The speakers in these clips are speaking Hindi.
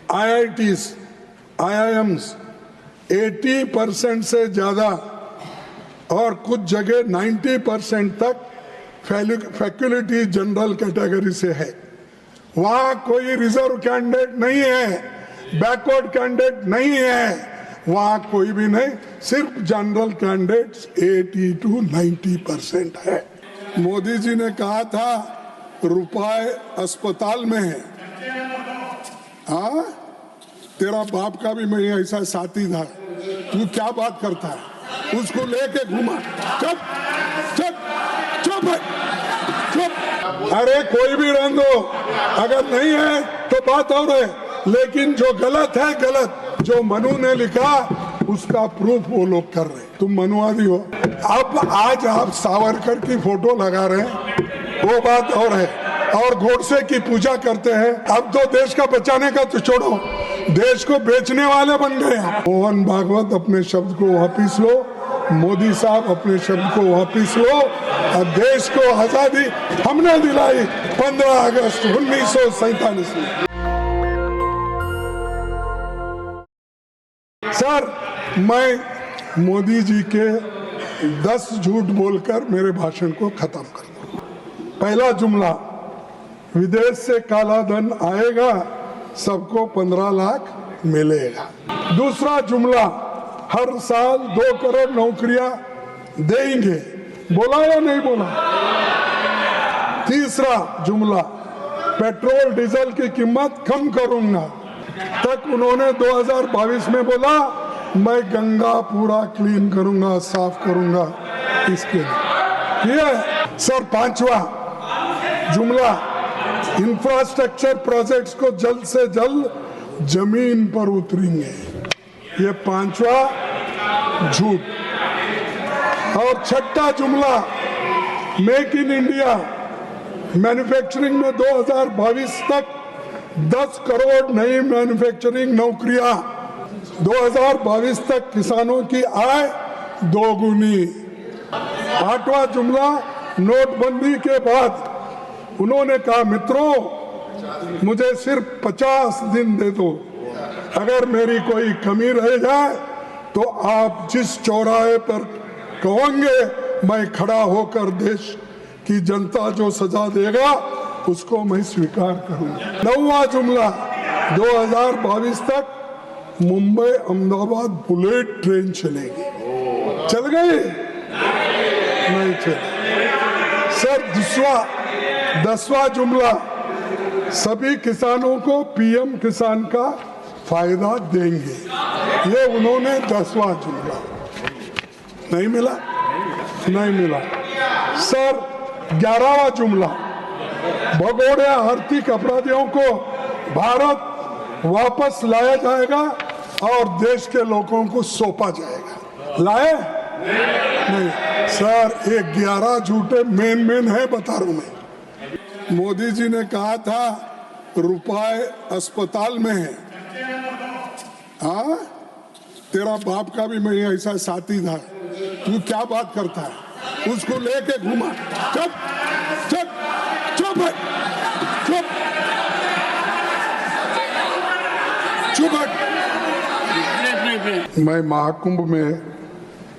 IITs, IIMs 80% से ज्यादा और कुछ जगह 90% तक फैकल्टी जनरल कैटेगरी से है। वहां कोई रिजर्व कैंडिडेट नहीं है, बैकवर्ड कैंडिडेट नहीं है, वहां कोई भी नहीं, सिर्फ जनरल कैंडिडेट्स 80 to 90% है। मोदी जी ने कहा था रुपए अस्पताल में है। हाँ, तेरा बाप का भी मैं ऐसा साथी था, तू क्या बात करता है, उसको लेके घुमा। चुप चुप चुप चुप। अरे कोई भी रंग हो, अगर नहीं है तो बात और है, लेकिन जो गलत है गलत। जो मनु ने लिखा उसका प्रूफ वो लोग कर रहे। तुम मनुवादी हो। अब आज आप सावरकर की फोटो लगा रहे हैं, वो बात और है, और गोडसे की पूजा करते हैं। अब तो देश का बचाने का तो छोड़ो, देश को बेचने वाले बन गए। मोहन भागवत अपने शब्द को वापिस लो, मोदी साहब अपने शब्द को वापिस लो। और देश को आजादी हमने दिलाई 15 अगस्त 1947 में। सर, मैं मोदी जी के 10 झूठ बोलकर मेरे भाषण को खत्म करूंगा। पहला जुमला, विदेश से काला धन आएगा, सबको 15 लाख मिलेगा। दूसरा जुमला, हर साल 2 करोड़ नौकरियां देंगे, बोला या नहीं बोला? तीसरा जुमला, पेट्रोल डीजल की कीमत कम करूंगा। तक उन्होंने 2022 में बोला मैं गंगा पूरा क्लीन करूंगा, साफ करूंगा, इसके लिए। सर, पांचवा जुमला, इंफ्रास्ट्रक्चर प्रोजेक्ट्स को जल्द से जल्द जमीन पर उतरेंगे, ये पांचवा झूठ। और छठा जुमला, मेक इन इंडिया, मैन्युफैक्चरिंग में 2022 तक 10 करोड़ नई मैन्युफैक्चरिंग नौकरियां, 2022 तक किसानों की आय दोगुनी। आठवां जुमला, नोटबंदी के बाद उन्होंने कहा मित्रों मुझे सिर्फ 50 दिन दे दो, अगर मेरी कोई कमी रह जाए तो आप जिस चौराहे पर कहोगे मैं खड़ा होकर देश की जनता जो सजा देगा उसको मैं स्वीकार करूंगा। 9वां जुमला, 2022 तक मुंबई अहमदाबाद बुलेट ट्रेन चलेगी। चल गई? नहीं चली। सर, 10वां जुमला, सभी किसानों को पीएम किसान का फायदा देंगे, ये उन्होंने 10वां जुमला। नहीं मिला? नहीं मिला। सर, 11वां जुमला, भगोड़े आर्थिक अपराधियों को भारत वापस लाया जाएगा और देश के लोगों को सौंपा जाएगा। लाए? नहीं। सर, ये 11 झूठे मेन है, बता रहा हूं मैं। मोदी जी ने कहा था रुपए अस्पताल में है। हाँ, तेरा बाप का भी मैं ऐसा साथी था, तू क्या बात करता है, उसको लेके घुमा। चुप चुप चुप चुप चुप। मैं महाकुंभ में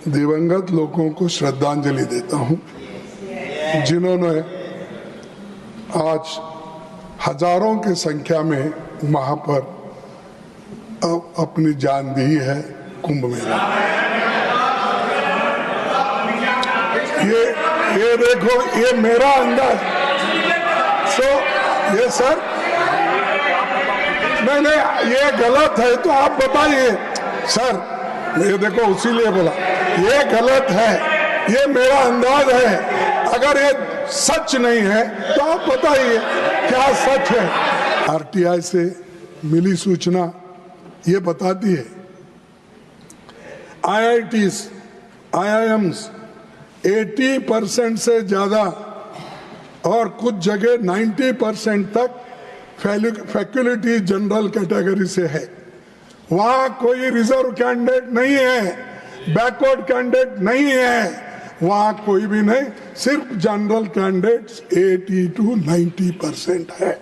दिवंगत लोगों को श्रद्धांजलि देता हूं, जिन्होंने आज हजारों की संख्या में वहां पर अपनी जान दी है कुंभ मेला। ये देखो, ये मेरा अंदाज। ये सर, नहीं, ये गलत है तो आप बताइए सर। ये देखो, उसीलिए बोला ये गलत है, ये मेरा अंदाज है। अगर ये सच नहीं है तो आप बताइए क्या सच है। आरटीआई से मिली सूचना ये बताती है IITs, IIMs 80% से ज्यादा और कुछ जगह 90% तक फैकल्टी जनरल कैटेगरी से है। वहां कोई रिजर्व कैंडिडेट नहीं है, बैकवर्ड कैंडिडेट नहीं है, वहां कोई भी नहीं, सिर्फ जनरल कैंडिडेट्स 80 to 90% है।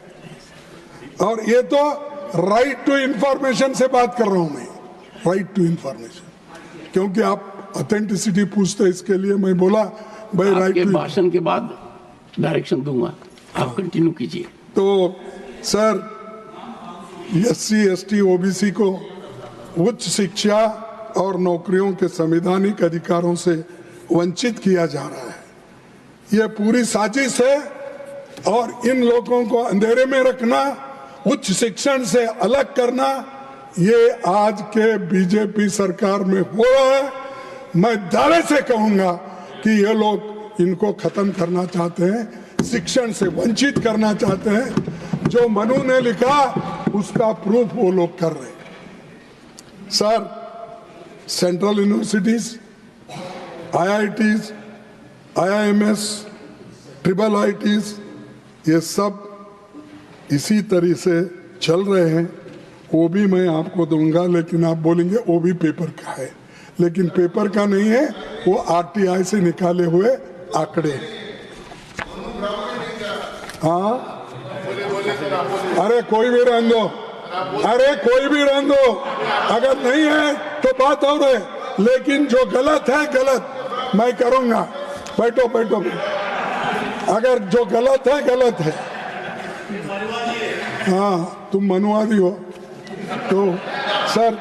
और ये तो राइट टू इंफॉर्मेशन से बात कर रहा हूं मैं, राइट टू इंफॉर्मेशन, क्योंकि आप ऑथेंटिसिटी पूछते, इसके लिए मैं बोला भाई राइट टू। भाषण के बाद डायरेक्शन दूंगा, आप कंटिन्यू कीजिए। तो सर, SC ST OBC को उच्च शिक्षा और नौकरियों के संवैधानिक अधिकारों से वंचित किया जा रहा है। यह पूरी साजिश है और इन लोगों को अंधेरे में रखना, उच्च शिक्षण से अलग करना, ये आज के बीजेपी सरकार में हो रहा है। मैं दावे से कहूंगा कि ये लोग इनको खत्म करना चाहते हैं, शिक्षण से वंचित करना चाहते हैं। जो मनु ने लिखा उसका प्रूफ वो लोग कर रहे हैं। Sir, central universities, IITs, IIMs, IIITs, ये सब इसी तरह से चल रहे हैं। वो भी मैं आपको दूंगा, लेकिन आप बोलेंगे वो भी पेपर का है, लेकिन पेपर का नहीं है, वो RTI से निकाले हुए आंकड़े। हाँ, अरे कोई भी रहने दो, अरे कोई भी रहने दो, अगर नहीं है तो बात और है, लेकिन जो गलत है गलत मैं करूंगा। बैठो बैठो, अगर जो गलत है। हाँ, तुम मनुवादी हो तो सर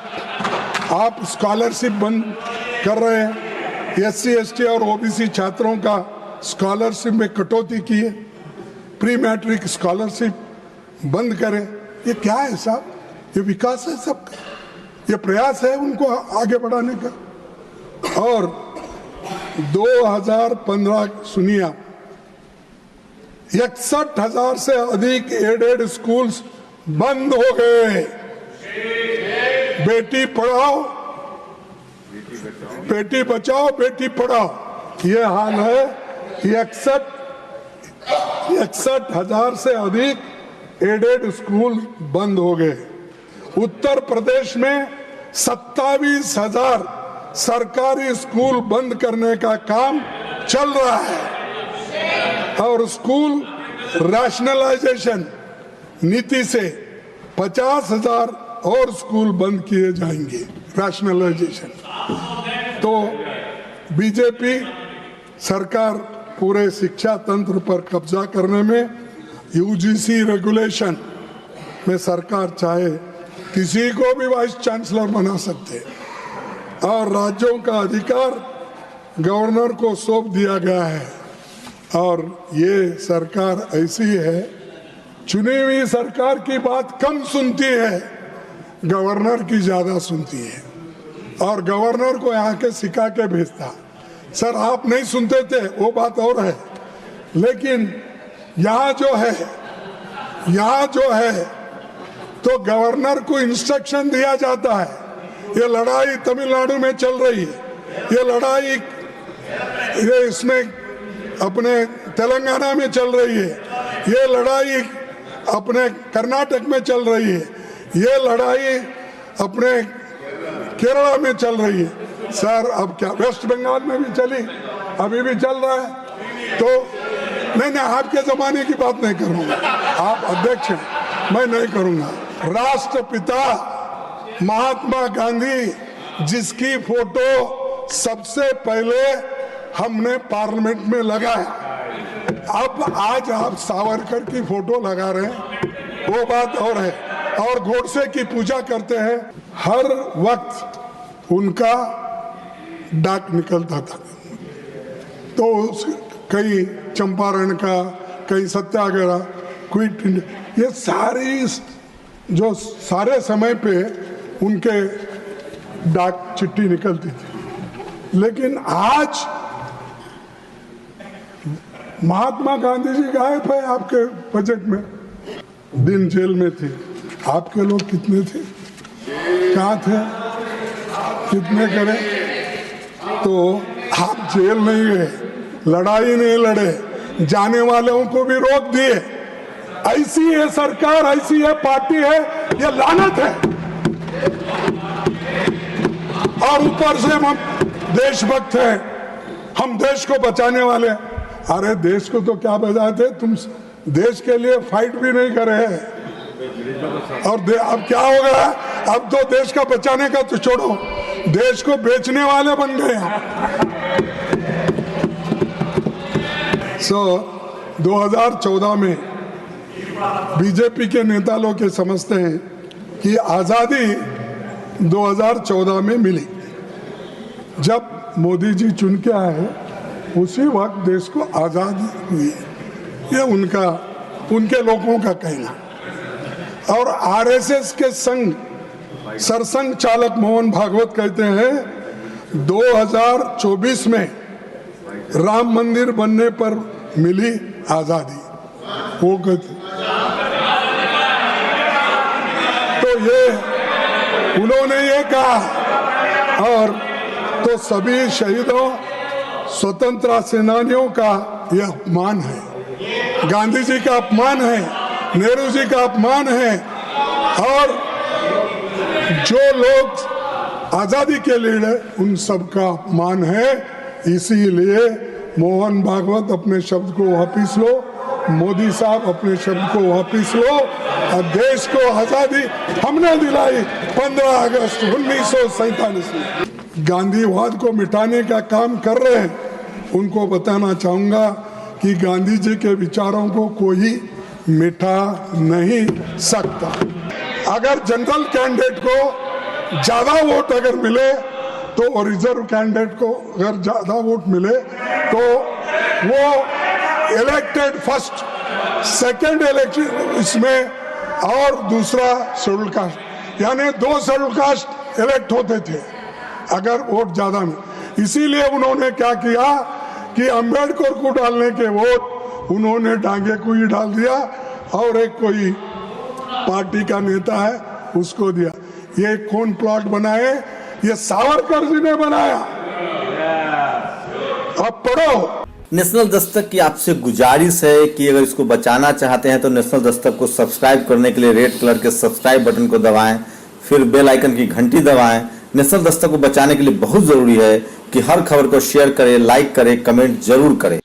आप स्कॉलरशिप बंद कर रहे हैं, SC ST और OBC छात्रों का स्कॉलरशिप में कटौती की है, प्री मैट्रिक स्कॉलरशिप बंद करें। ये क्या है साहब? ये विकास है सबका, ये प्रयास है उनको आगे बढ़ाने का। और 2015 सुनिए आप, 61,000 से अधिक एडेड स्कूल्स बंद हो गए। बेटी पढ़ाओ, बेटी बचाओ, बेटी पढ़ाओ, ये हाल है। 61,000 से अधिक एडेड स्कूल बंद हो गए। उत्तर प्रदेश में 27,000 सरकारी स्कूल बंद करने का काम चल रहा है और स्कूल रैशनलाइजेशन नीति से 50,000 और स्कूल बंद किए जाएंगे। रैशनलाइजेशन तो बीजेपी सरकार पूरे शिक्षा तंत्र पर कब्जा करने में, UGC रेगुलेशन में सरकार चाहे किसी को भी वाइस चांसलर बना सकते और राज्यों का अधिकार गवर्नर को सौंप दिया गया है। और ये सरकार ऐसी है, चुनी हुई सरकार की बात कम सुनती है, गवर्नर की ज्यादा सुनती है और गवर्नर को यहाँ के सिखा के भेजता। सर आप नहीं सुनते थे वो बात और है, लेकिन यहाँ जो है तो गवर्नर को इंस्ट्रक्शन दिया जाता है। ये लड़ाई तमिलनाडु में चल रही है, ये लड़ाई ये इसमें अपने तेलंगाना में चल रही है, ये लड़ाई अपने कर्नाटक में चल रही है, ये लड़ाई अपने केरला में चल रही है। सर अब क्या वेस्ट बंगाल में भी चली, अभी भी चल रहा है। तो नहीं, आपके जमाने की बात नहीं करूंगा, आप अध्यक्ष हैं, मैं नहीं करूंगा। राष्ट्रपिता महात्मा गांधी जिसकी फोटो सबसे पहले हमने पार्लियामेंट में लगाया, अब आज आप सावरकर की फोटो लगा रहे हैं, वो बात और है। और गोडसे की पूजा करते हैं, हर वक्त उनका डाक निकलता था। तो कई चंपारण का, कई सत्याग्रह, क्विट इंडिया, ये सारी जो सारे समय पे उनके डाक चिट्ठी निकलती थी। लेकिन आज महात्मा गांधी जी गायब है आपके बजट में। दिन जेल में थे, आपके लोग कितने थे, कहाँ थे, कितने करें? तो आप जेल नहीं गए, लड़ाई नहीं लड़े, जाने वालों को भी रोक दिए। ऐसी है सरकार, ऐसी है पार्टी है, ये लानत है। और ऊपर से हम देशभक्त हैं, हम देश को बचाने वाले। अरे देश को तो क्या बचाते, तुम देश के लिए फाइट भी नहीं करे हैं। और अब क्या हो गया, अब तो देश का बचाने का तो छोड़ो, देश को बेचने वाले बन गए आप। 2014 में बीजेपी के नेता लोग ये समझते हैं कि आज़ादी 2014 में मिली, जब मोदी जी चुन के आए उसी वक्त देश को आज़ादी हुई। ये उनके लोगों का कहना। और आरएसएस के सरसंघ चालक मोहन भागवत कहते हैं 2024 में राम मंदिर बनने पर मिली आज़ादी। वो कहते तो ये उन्होंने ये कहा, और तो सभी शहीदों स्वतंत्रता सेनानियों का यह अपमान है, गांधी जी का अपमान है, नेहरू जी का अपमान है, और जो लोग आजादी के लिए लड़े उन सब का अपमान है। इसीलिए मोहन भागवत अपने शब्द को वापिस लो, मोदी साहब अपने शब्द को वापिस लो, और देश को आजादी हमने दिलाई 15 अगस्त 1947 में। गांधीवाद को मिटाने का काम कर रहे हैं, उनको बताना चाहूंगा कि गांधी जी के विचारों को कोई मिटा नहीं सकता। अगर जनरल कैंडिडेट को ज्यादा वोट अगर मिले तो, और रिजर्व कैंडिडेट को अगर ज्यादा वोट मिले तो वो इलेक्टेड फर्स्ट, सेकंड इलेक्शन इसमें, और दूसरा शेड्यूल कास्ट, यानी 2 शेड्यूल कास्ट इलेक्ट होते थे अगर वोट ज्यादा में। इसीलिए उन्होंने क्या किया कि अंबेडकर को डालने के वोट उन्होंने डांगे को ही डाल दिया, और एक कोई पार्टी का नेता है उसको दिया। ये कौन प्लॉट बनाए? ये सावरकर जी ने बनाया। अब पढ़ो। नेशनल दस्तक की आपसे गुजारिश है कि अगर इसको बचाना चाहते हैं तो नेशनल दस्तक को सब्सक्राइब करने के लिए रेड कलर के सब्सक्राइब बटन को दबाएं, फिर बेल आइकन की घंटी दबाएं। नेशनल दस्तक को बचाने के लिए बहुत जरूरी है कि हर खबर को शेयर करें, लाइक करें, कमेंट जरूर करें।